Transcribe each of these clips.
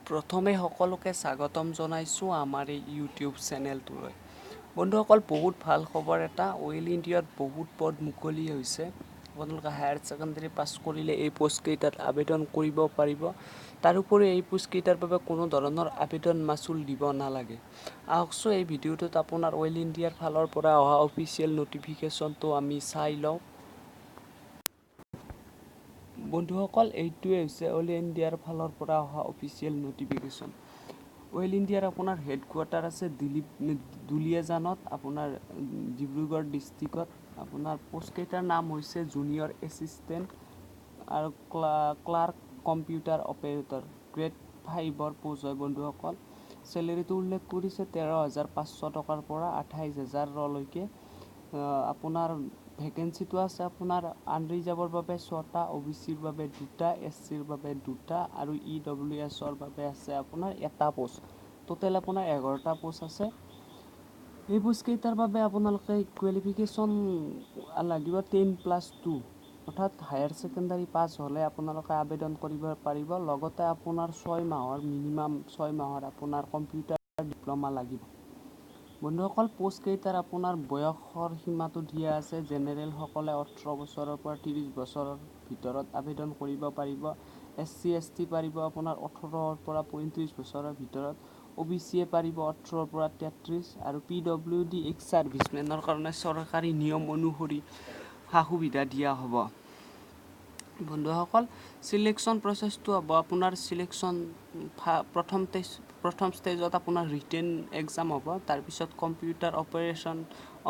প্ৰথমে সকলোকে স্বাগতম জনাইছোঁ আমাৰ এই ইউটিউব চেনেলটোলৈ। বন্ধুসকল, বহুত ভাল খবৰ এটা, অইল ইণ্ডিয়াত বহুত পদ মুকলি হৈছে। আপোনালোকে হায়াৰ ছেকেণ্ডেৰী পাছ কৰিলে এই পোষ্টকেইটাত আবেদন কৰিব পাৰিব। তাৰোপৰি এই পোষ্টকেইটাৰ বাবে কোনো ধৰণৰ আবেদন মাচুল দিব নালাগে। আহকচোন এই ভিডিঅ'টোত আপোনাৰ অইল ইণ্ডিয়াৰ ফালৰ পৰা অহা অফিচিয়েল নটিফিকেশ্যনটো আমি চাই লওঁ। বন্ধুসকল, এইটোৱে হৈছে অইল ইণ্ডিয়াৰ ফালৰ পৰা অহা অফিচিয়েল নটিফিকেশ্যন। অইল ইণ্ডিয়াৰ আপোনাৰ হেডকোৱাৰ্টাৰ আছে দুলিয়াজানত, আপোনাৰ ডিব্ৰুগড় ডিষ্ট্ৰিক্টত। আপোনাৰ পোষ্টকেইটাৰ নাম হৈছে জুনিয়ৰ এছিষ্টেণ্ট আৰু ক্লাৰ্ক কম্পিউটাৰ অপাৰেটৰ, গ্ৰেড 5ৰ পোষ্ট হয় বন্ধুসকল। চেলেৰিটো উল্লেখ কৰিছে 13,500 টকাৰ পৰা 28,000লৈকে। আপোনাৰ ভেকেঞ্চিটো আছে আপোনাৰ আনৰিজাৰ্ভৰ বাবে 6টা, OBCৰ বাবে 2টা, SCৰ বাবে 2টা আৰু EWSৰ বাবে আছে আপোনাৰ 1টা পোষ্ট। টোটেল আপোনাৰ 11টা পোষ্ট আছে। এই পোষ্টকেইটাৰ বাবে আপোনালোকে কোৱালিফিকেশ্যন লাগিব 10+2, অৰ্থাৎ হায়াৰ ছেকেণ্ডাৰী পাছ হ'লে আপোনালোকে আবেদন কৰিব পাৰিব। লগতে আপোনাৰ 6 মাহৰ মিনিমাম 6 মাহৰ আপোনাৰ কম্পিউটাৰ ডিপ্ল'মা লাগিব। বন্ধুসকল, পোষ্টকেইটাৰ আপোনাৰ বয়সৰ সীমাটো দিয়া আছে। জেনেৰেলসকলে 18 বছৰৰ পৰা 30 বছৰৰ ভিতৰত আবেদন কৰিব পাৰিব। SC ST পাৰিব আপোনাৰ 18ৰ পৰা 35 বছৰৰ ভিতৰত। OBCয়ে পাৰিব 18ৰ পৰা 33 আৰু PWD এক্স ছাৰ্ভিচমেনৰ কাৰণে চৰকাৰী নিয়ম অনুসৰি সা-সুবিধা দিয়া হ'ব। বন্ধুসকল, চিলেকশ্যন প্ৰচেছটো হ'ব আপোনাৰ প্ৰথম ষ্টেজত আপোনাৰ ৰিটেন এক্সাম হ'ব, তাৰপিছত কম্পিউটাৰ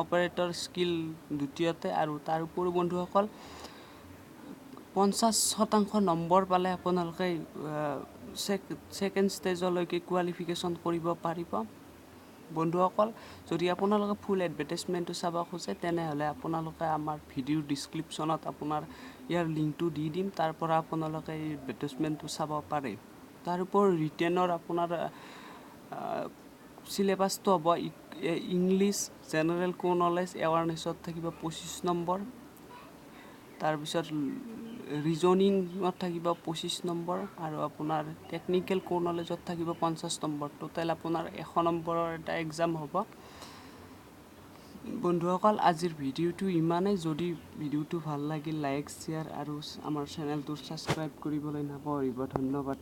অপাৰেটৰ স্কিল দ্বিতীয়তে, আৰু তাৰোপৰি বন্ধুসকল 50% নম্বৰ পালে আপোনালোকে ছেকেণ্ড ষ্টেজলৈকে কোৱালিফিকেশ্যন কৰিব পাৰিব। বন্ধুসকল, যদি আপোনালোকে ফুল এডভাৰটাইজমেণ্টটো চাব খোজে তেনেহ'লে আপোনালোকে আমাৰ ভিডিঅ'ৰ ডিছক্ৰিপশ্যনত আপোনাৰ ইয়াৰ লিংকটো দি দিম, তাৰ পৰা আপোনালোকে এই এডভাৰটাইজমেণ্টটো চাব পাৰে। তাৰোপৰি ৰিটেনৰ আপোনাৰ চিলেবাছটো হ'ব ইংলিছ, জেনেৰেল নলেজ এৱাৰনেছত থাকিব 25 নম্বৰ, তাৰপিছত ৰিজনিঙত থাকিব 25 নম্বৰ আৰু আপোনাৰ টেকনিকেল নলেজত থাকিব 50 নম্বৰ। টোটেল আপোনাৰ 100 নম্বৰৰ এটা এক্সাম হ'ব। বন্ধুসকল, আজিৰ ভিডিঅ'টো ইমানেই। যদি ভিডিঅ'টো ভাল লাগিল লাইক, শ্বেয়াৰ আৰু আমাৰ চেনেলটো ছাবস্ক্ৰাইব কৰিবলৈ নাপাহৰিব। ধন্যবাদ।